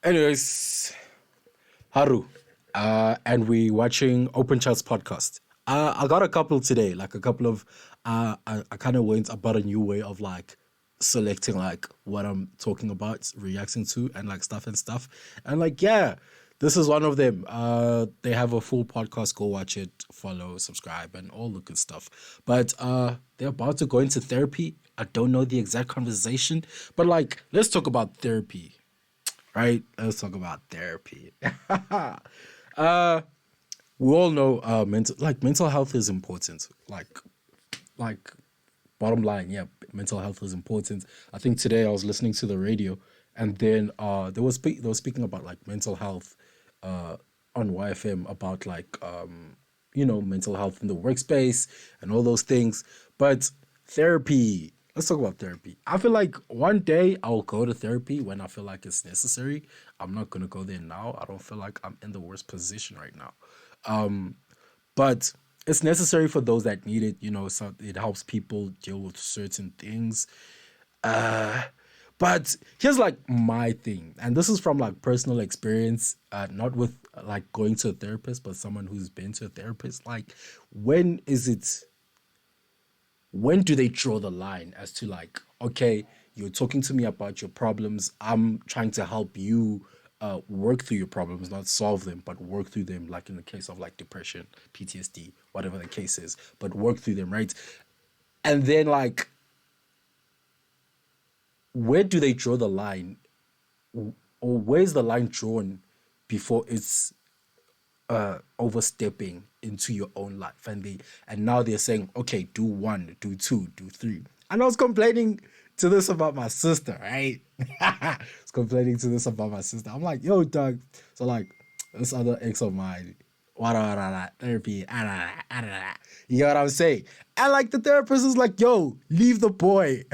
Anyways, Haru, and we watching Open Chats podcast. I got a couple today, like a couple of. I kind of went about a new way of like selecting like what I'm talking about, reacting to, and like stuff and stuff. And like, yeah, this is one of them. They have a full podcast. Go watch it, follow, subscribe, and all the good stuff. But they're about to go into therapy. I don't know the exact conversation, but like, let's talk about therapy. Right? Let's talk about therapy. We all know mental health is important. Like bottom line, yeah, mental health is important. I think today I was listening to the radio, and then they were speaking about like mental health on YFM about like mental health in the workspace and all those things. But therapy. Let's talk about therapy. I feel like one day I'll go to therapy when I feel like it's necessary. I'm not going to go there now. I don't feel like I'm in the worst position right now. But it's necessary for those that need it, so it helps people deal with certain things. But here's like my thing, and this is from like personal experience, not with like going to a therapist, but someone who's been to a therapist. Like, when do they draw the line as to like, okay, you're talking to me about your problems. I'm trying to help you work through your problems, not solve them, but work through them, like in the case of like depression, PTSD, whatever the case is, but work through them, right? And then like, where do they draw the line? Or where's the line drawn before it's overstepping into your own life, and now they're saying, okay, do 1, do 2, do 3. And I was complaining to this about my sister, right? I was complaining to this about my sister. I'm like, yo, dog. So like, this other ex of mine, therapy, you know what I'm saying? And like, the therapist is like, yo, leave the boy.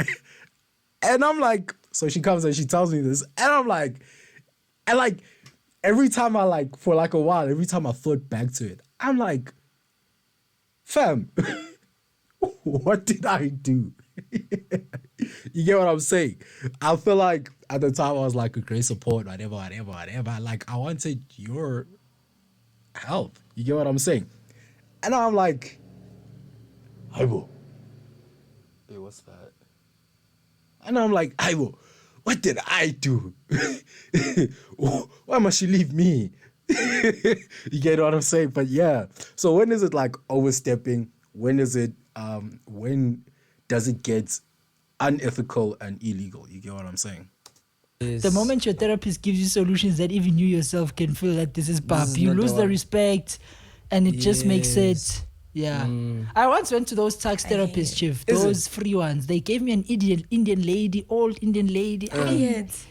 And I'm like, so she comes and she tells me this, and I'm like, and like, every time I like, for like a while, every time I thought back to it, I'm like, fam, what did I do? You get what I'm saying? I feel like at the time I was like a great support, whatever. Like, I wanted your help. You get what I'm saying? And now I'm like, Aibo. Hey, what's that? And I'm like, Aibo, what did I do? Why must she leave me? You get what I'm saying? But yeah. So when is it like overstepping? When does it get unethical and illegal? You get what I'm saying? Yes. The moment your therapist gives you solutions that even you yourself can feel that this is bad, you lose the respect, and it just makes it. Yeah. I once went to those tax therapists, Chief. Those free ones. They gave me an Indian lady, old Indian lady.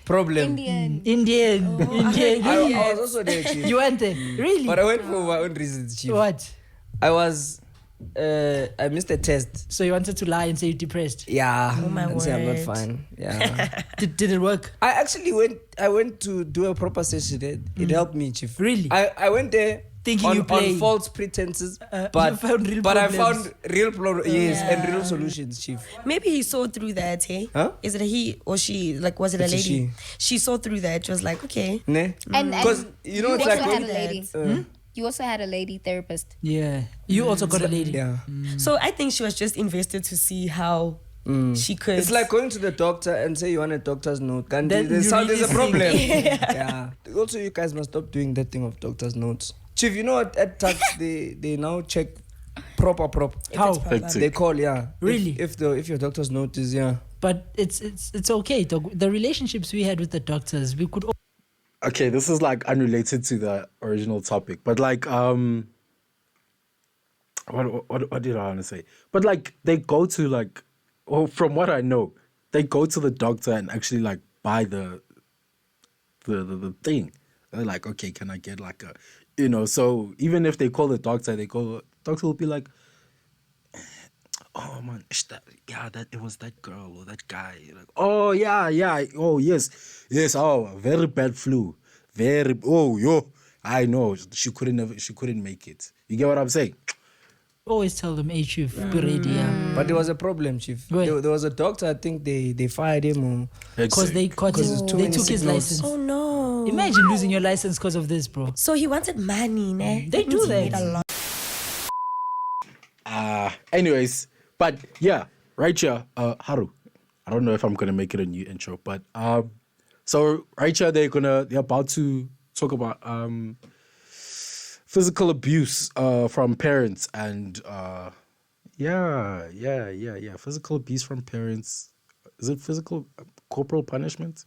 Problem. Indian. I was also there, Chief. You went there? Really? But I went for my own reasons, Chief. What? I missed a test. So you wanted to lie and say you're depressed? Yeah. Oh my and say I'm not word. fine. Yeah. Did it work? I actually went to do a proper session. It helped me, Chief. Really? I went there thinking on false pretenses, but you found real I problems. found real problems, yes, and real solutions, Chief. Maybe he saw through that, hey? Huh? Is it a he or she? Like, was it It's a a lady? she. She saw through that. She was like, okay. Ne? And Because you know, it's also like had when- a lady. You also had a lady therapist. Yeah. You also got a lady. yeah. So I think she was just invested to see how she could. It's like going to the doctor and say you want a doctor's note. And Then there's you really a problem. think. Yeah. Also, you guys must stop doing that thing of doctor's notes. Chief, you know what? At tax, they now check proper. How? Hectic. They call, yeah. Really? If your doctor's note is, yeah. But it's okay. The relationships we had with the doctors, we could. Okay, this is like unrelated to the original topic, but like what did I want to say? But like, they go to like, well, from what I know, they go to the doctor and actually like buy the thing. They're like, okay, can I get like a, so even if they call the doctor, doctor will be like, oh man, it was that girl or that guy. Like, oh yeah, oh yes, oh, very bad flu, I know she couldn't make it. You get what I'm saying? Always tell them, hey, Chief, be ready. Yeah. But there was a problem, Chief. Where? There was a doctor, I think they fired him. Because they caught him, it's too they many took his signals. license. Oh no. Imagine losing your license because of this, bro. So he wanted money, ne? They do Means he made a that. lot. Anyways, but yeah, right here, Haru. I don't know if I'm gonna make it a new intro, but so right here they're about to talk about physical abuse from parents and physical abuse from parents. Is it physical corporal punishment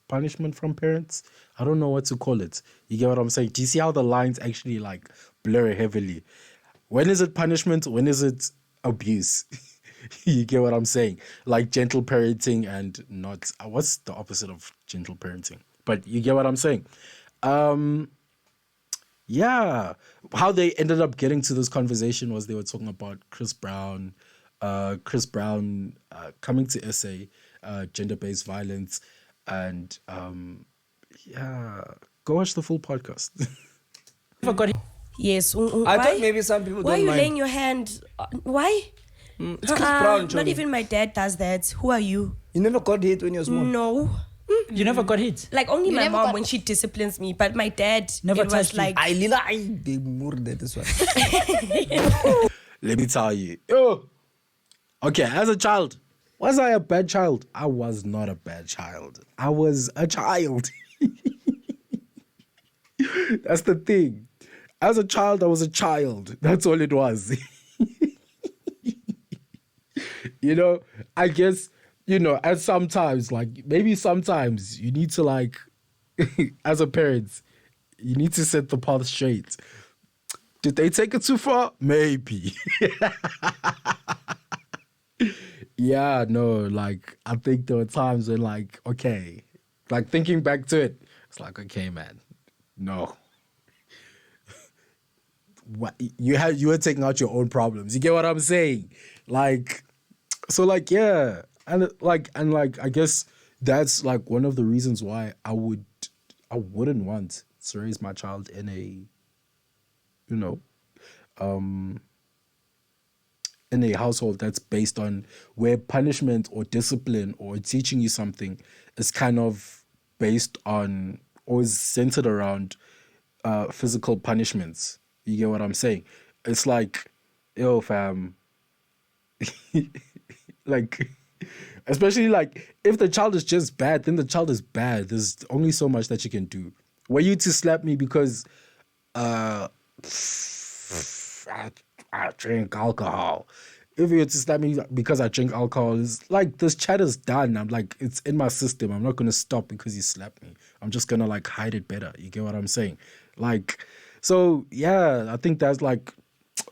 from parents? I don't know what to call it. You get what I'm saying? Do you see how the lines actually like blur heavily? When is it punishment? When is it abuse? You get what I'm saying? Like gentle parenting and not what's the opposite of gentle parenting? But you get what I'm saying? Yeah, how they ended up getting to this conversation was they were talking about Chris Brown coming to SA, gender-based violence, and go watch the full podcast. Forgot it. Yes. I thought maybe some people Why are don't you mind. laying your hand? Why? It's Chris Brown, Not Johnny. even my dad does that. Who are you? You never got hit when you were small. No. You never got hit. Like only You my never mom got- when she disciplines me, but my dad Never it was touched you. like They murdered this one. Let me tell you. Okay, as a child, was I a bad child? I was not a bad child. I was a child. That's the thing. As a child, I was a child. That's all it was. I guess, and sometimes, maybe sometimes you need to, as a parent, you need to set the path straight. Did they take it too far? Maybe. Yeah, no, I think there were times when, okay, thinking back to it, it's okay, man, no. What you were taking out your own problems. You get what I'm saying? Yeah, and I guess that's one of the reasons why I wouldn't want to raise my child in a, in a household that's based on where punishment or discipline or teaching you something is kind of based on or is centered around physical punishments. You get what I'm saying? It's yo, fam. Especially if the child is just bad, then the child is bad. There's only so much that you can do. Were you to slap me because I drink alcohol? If you were to slap me because I drink alcohol, it's this chat is done. I'm it's in my system. I'm not gonna stop because you slapped me. I'm just gonna hide it better. You get what I'm saying? So yeah, I think that's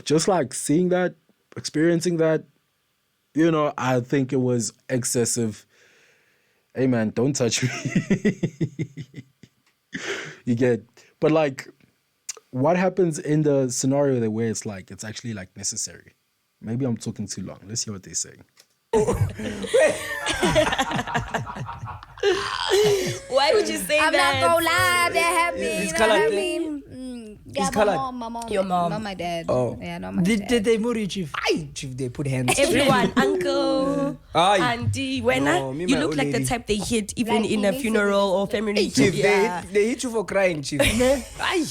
just seeing that, experiencing that, I think it was excessive. Hey man, don't touch me. You get, but what happens in the scenario where it's it's actually necessary? Maybe I'm talking too long. Let's hear what they're saying. why would you say I'm that? not gonna lie, that happened. He's You know what I colored. mean? Yeah, He's my colored. mom, Your mom. not my dad. Oh. Yeah, not my Did dad. they murder you, Chief? Chief, they put hands. Everyone, uncle, Aye. auntie, when No, me, you my look old like the lady. type they hit even Like, in he a needs to funeral be or family. Chief, Yeah. they hit you for crying, Chief. Aye.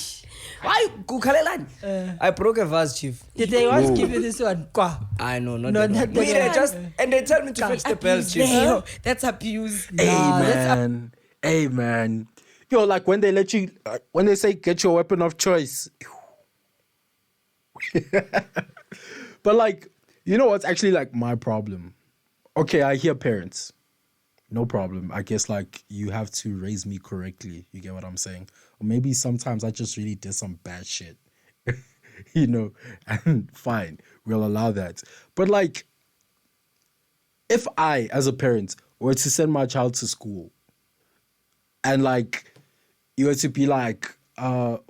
Why? Kukalelan. I broke a vase, Chief. Did they once give you this one? Kwa. I know, not No, that not one. that Me, they one. just and they tell me to fetch the bells, Chief. Damn, that's abuse. Hey man. Yo, when they let you, when they say get your weapon of choice. But you know what's actually my problem? Okay, I hear parents. No problem. I guess you have to raise me correctly. You get what I'm saying? Or maybe sometimes I just really did some bad shit. And fine, we'll allow that. But if I, as a parent, were to send my child to school and you were to be I'll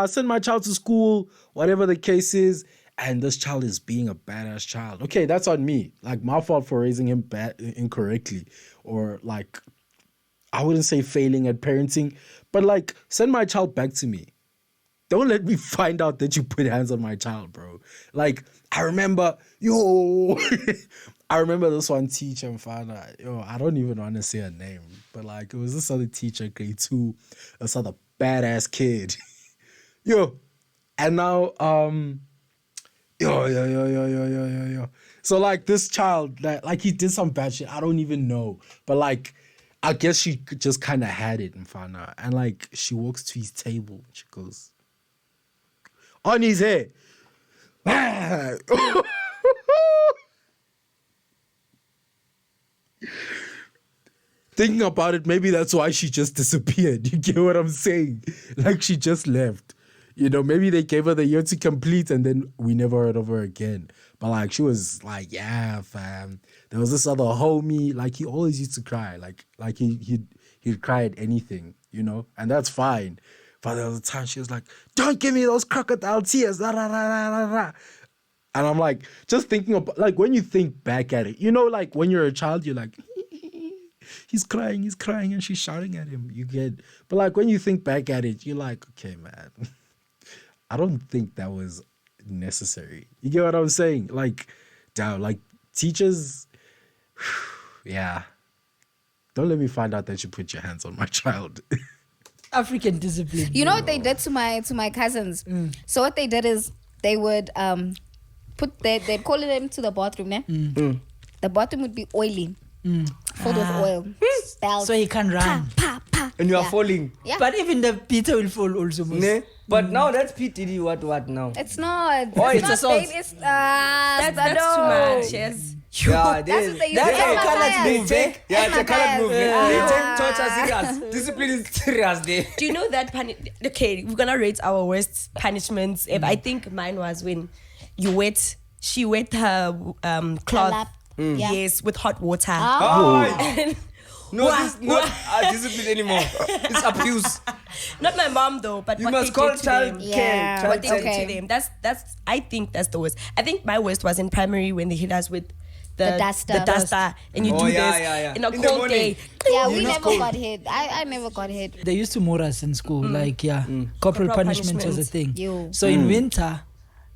send my child to school, whatever the case is, and this child is being a badass child. Okay, that's on me. My fault for raising him incorrectly. Or I wouldn't say failing at parenting, but send my child back to me. Don't let me find out that you put hands on my child, bro. I remember, I remember this one teacher, Mfana. Yo, I don't even want to say her name, but like it was this other teacher, grade 2, this other badass kid. Yo, and now yo. So like this child, like he did some bad shit. I don't even know, but like I guess she just kind of had it, Mfana. And like she walks to his table, she goes on his head. Thinking about it, maybe that's why she just disappeared. You get what I'm saying? Like she just left. You know, maybe they gave her the year to complete and then we never heard of her again. But like she was like, yeah, fam. There was this other homie, like he always used to cry. Like he'd cry at anything, you know, and that's fine. But there was a time she was like, don't give me those crocodile tears. Rah, rah, rah, rah, rah, rah. And I'm like, just thinking about, like when you think back at it, you know, like when you're a child, you're like, he's crying, and she's shouting at him. You get, but like when you think back at it, you're like, okay, man, I don't think that was necessary. You get what I'm saying? Like, damn, like teachers, yeah. Don't let me find out that you put your hands on my child. African discipline. You know what they did to my cousins? So what they did is they would they'd call them to the bathroom, né? The bathroom would be oily. Full of oil. Spells. So he can run. Pa, pa. And you are Yeah. falling. Yeah. But even the Peter will fall also. Most. Ne? But now that's PTD. What now? It's not. Oh, it's not assault. babe, it's That's no. too much. Yes. Yeah, That's what they use. That's That's a my colored bias. move, take, yeah, it's a That's my colored move. bias. They take torture serious. Discipline is serious there. Do you know that? Okay, we're gonna rate our worst punishments. If I think mine was when she wet her cloth. lap. Yeah. Yes, with hot water. Oh. No, Wah, this is not discipline anymore. It's abuse. Not my mom though, but You what must they call did to child them. Yeah. care. What they Child Okay. did to them. That's. I think that's the worst. I think my worst was in primary when they hit us with The duster. the duster, and you Oh, do yeah, this yeah, yeah. in a In the cold morning. day. Yeah, You we know never school. got hit. I never got hit. They used to moor us in school. Like, yeah, corporal Corporal punishment was a thing. Yo. So in winter,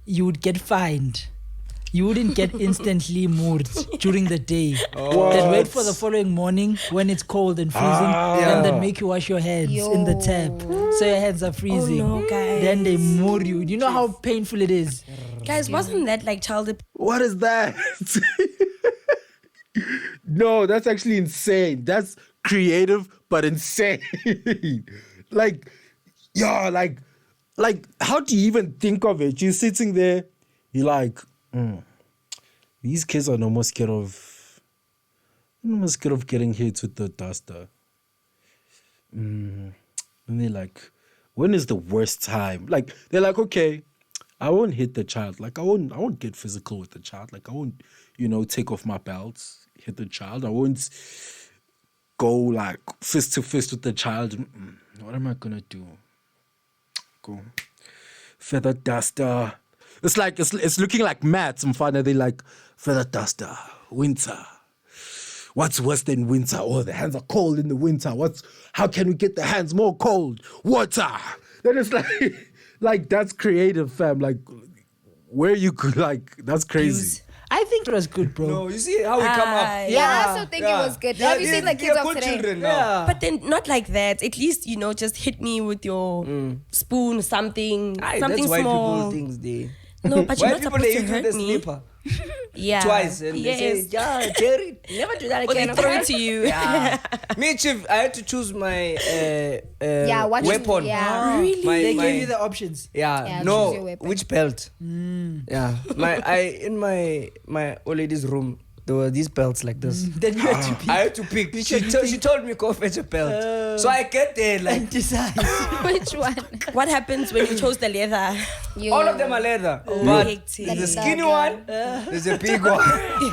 you would get fined. You wouldn't get instantly moored during the day. They'd wait for the following morning when it's cold and freezing. Then they'd make you wash your hands in the tap. So your hands are freezing. no, guys. Then they moor you. You know how painful it is? Guys, wasn't that like child? What is that? No, that's actually insane. That's creative but insane. like, yeah, like how do you even think of it? You're sitting there, you're like, these kids are no more scared of getting hit with the duster. And they're like, when is the worst time? Like, they're like, okay, I won't hit the child. Like, I won't get physical with the child. Like, I won't, take off my belt, hit the child. I won't go like fist to fist with the child. What am I gonna do? Go feather duster. It's like it's looking like maths. And finally, like feather duster, winter. What's worse than winter? Oh, the hands are cold in the winter. How can we get the hands more cold? Water. Then it's like that's creative, fam. Like where you could that's crazy. I think it was good, bro. No, you see how we come up. Yeah, I also think it was good. Have you seen the kids they're of good today? children now. Yeah. But then not like that. At least just hit me with your spoon, something That's why small. people think they. No, but you're Why not people supposed they to hit with hurt the me. slipper Yeah. twice and they say, Yes. yeah, Jerry, never do that Or they again. throw it to you. Yeah. Me, Chief, I had to choose my what weapon. yeah. Really? They my, gave you the options. Yeah, no, choose your weapon. which belt? Yeah, in my old lady's room, there were these belts like this. Then you had to pick I had to pick. She told me go fetch a belt. So I get there and like decide. Which one? What happens when you chose the leather? You. all of them are leather, but hectic. there's a That's skinny so one, there's a big one,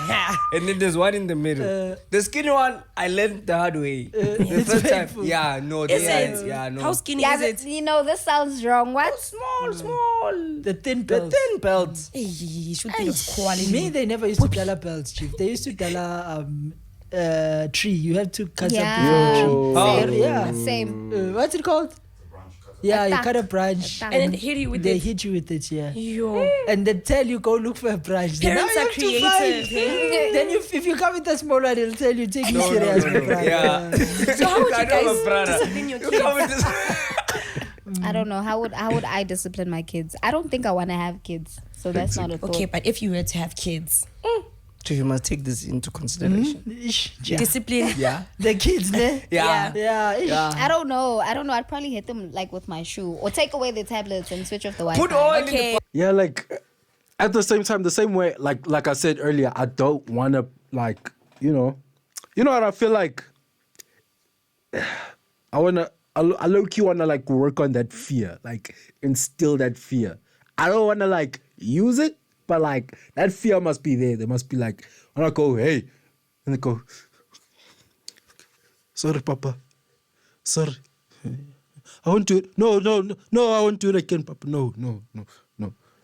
Yeah. and then there's one in the middle. The skinny one I learned the hard way. The It's first time, painful. yeah, no, Is they it? are, yeah, no. How skinny Yeah, is but, it? this sounds wrong. What? Small. The thin The belts. thin belts. Hey, you should think of quality. Me, they never used to dollar belts, chief. They used to dollar tree. You have to cut Yeah. something from a tree. Oh. Yeah. Same. What's it called? Yeah, you tak. cut a branch. Tak. And then hit you with They it. hit you with it, yeah. Yo. And then tell you go look for a branch. Then Parents now you are have to find. creative. Then if you come with a small one, they'll tell you take me serious, my brother. Yeah. So how would I you know, guys brother. discipline your You come with kids? this. I don't know. How would I discipline my kids? I don't think I want to have kids. So that's not a thought. Okay, but if you were to have kids, So you must take this into consideration. Ish, yeah. discipline. Yeah. The kids, ne? Yeah. Yeah, ish. I don't know. I'd probably hit them like with my shoe or take away the tablets and switch off the Wi-Fi. Put oil Okay. in the Yeah, like at the same time, the same way, like I said earlier, I don't want to like, you know what I feel like. I low-key wanna like work on that fear, like instill that fear. I don't wanna like use it, but like that fear must be there. There must be like when I go, hey, and they go, sorry, Papa, sorry, I won't do it. No, I won't do it again, Papa. No.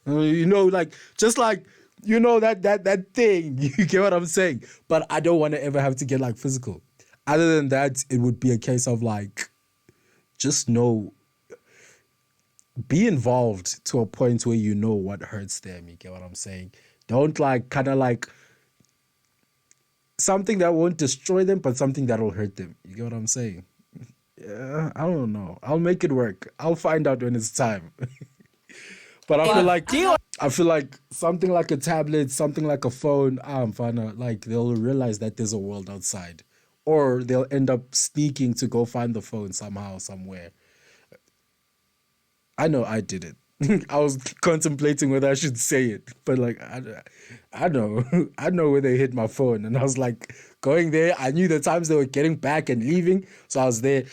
You know, like just like you know that thing. You get what I'm saying? But I don't want to ever have to get like physical. Other than that, it would be a case of like, just know, be involved to a point where you know what hurts them. You get what I'm saying? Don't like kind of like something that won't destroy them, but something that will hurt them. You get what I'm saying? Yeah, I don't know. I'll make it work. I'll find out when it's time. But I feel like something like a tablet, something like a phone, I'm fine. Like they'll realize that there's a world outside. Or they'll end up sneaking to go find the phone somehow, somewhere. I know I did it. I was contemplating whether I should say it, but like I know, I know where they hid my phone, and I was like going there. I knew the times they were getting back and leaving, so I was there.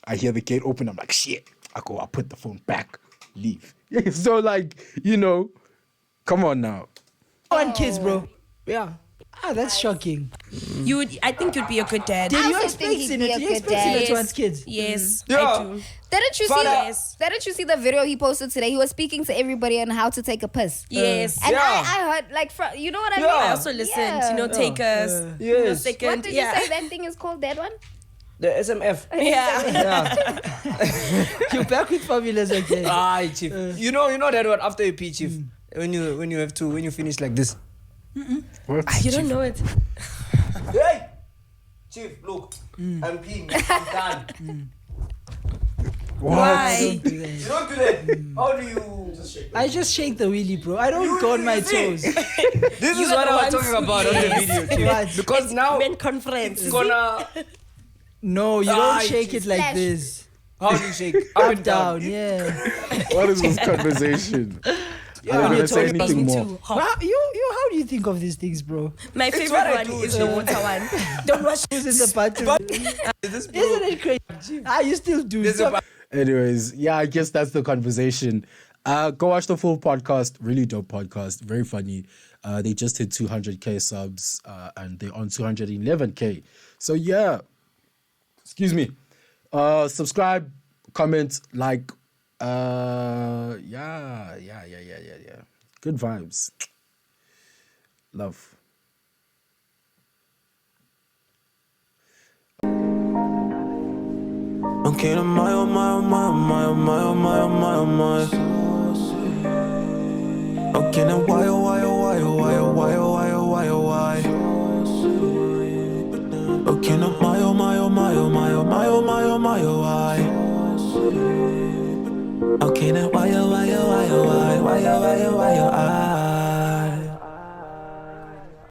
I hear the gate open. I'm like, shit. I put the phone back, leave. So like, you know, come on now. One kids, bro. Yeah. That's shocking. I think you'd be a good dad. Did I you also expect think he'd Sina? be a Do you good expect dad. Sina to want kids? Yes, Yeah. I do. Didn't you see the video he posted today? He was speaking to everybody on how to take a piss. Yes. And Yeah. I heard like you know what I mean? Yeah. I also listened, you know, take us. Yes. Second, What did you say that thing is called? That one? The SMF. Yeah. Yeah. You're back with formulas again. Aye, chief. You know that one after you pee, chief. When you finish like this. You don't know it. Hey, chief, look. I'm peeing. I'm done. Why? You don't do that. How do you just shake? I just shake the wheelie, bro. I don't go on my toes. This is You what are I was the talking ones about who- on the Yes. video, chief. What? Because now Men conference. it's gonna. No, you Aye, don't shake it like Slash. this. How do you shake? Up Up and down. down, yeah. What is this conversation? Yeah, I'm when not you're gonna say talking anything Being more. too hot. Well, how do you think of these things, bro? My what favorite I one do, is the water one. Don't wash Who's in the bathroom? This bro. Isn't it crazy? You still do. There's So- a Anyways, yeah, I guess that's the conversation. Go watch the full podcast. Really dope podcast. Very funny. They just hit 200K subs and they're on 211K. So yeah, excuse me. Subscribe, comment, like. Yeah. Good vibes. Love. Okay, oh my, oh my, oh my, oh my, oh my, oh my, oh my, oh my. Okay, now why, oh why, oh why, oh why, oh why, oh why, oh why, oh why. Okay, now my, oh my, oh my, oh my, oh my, oh my, oh my, oh why. Okay, now why, oh why, oh why, oh why, why, oh why, oh why, oh why.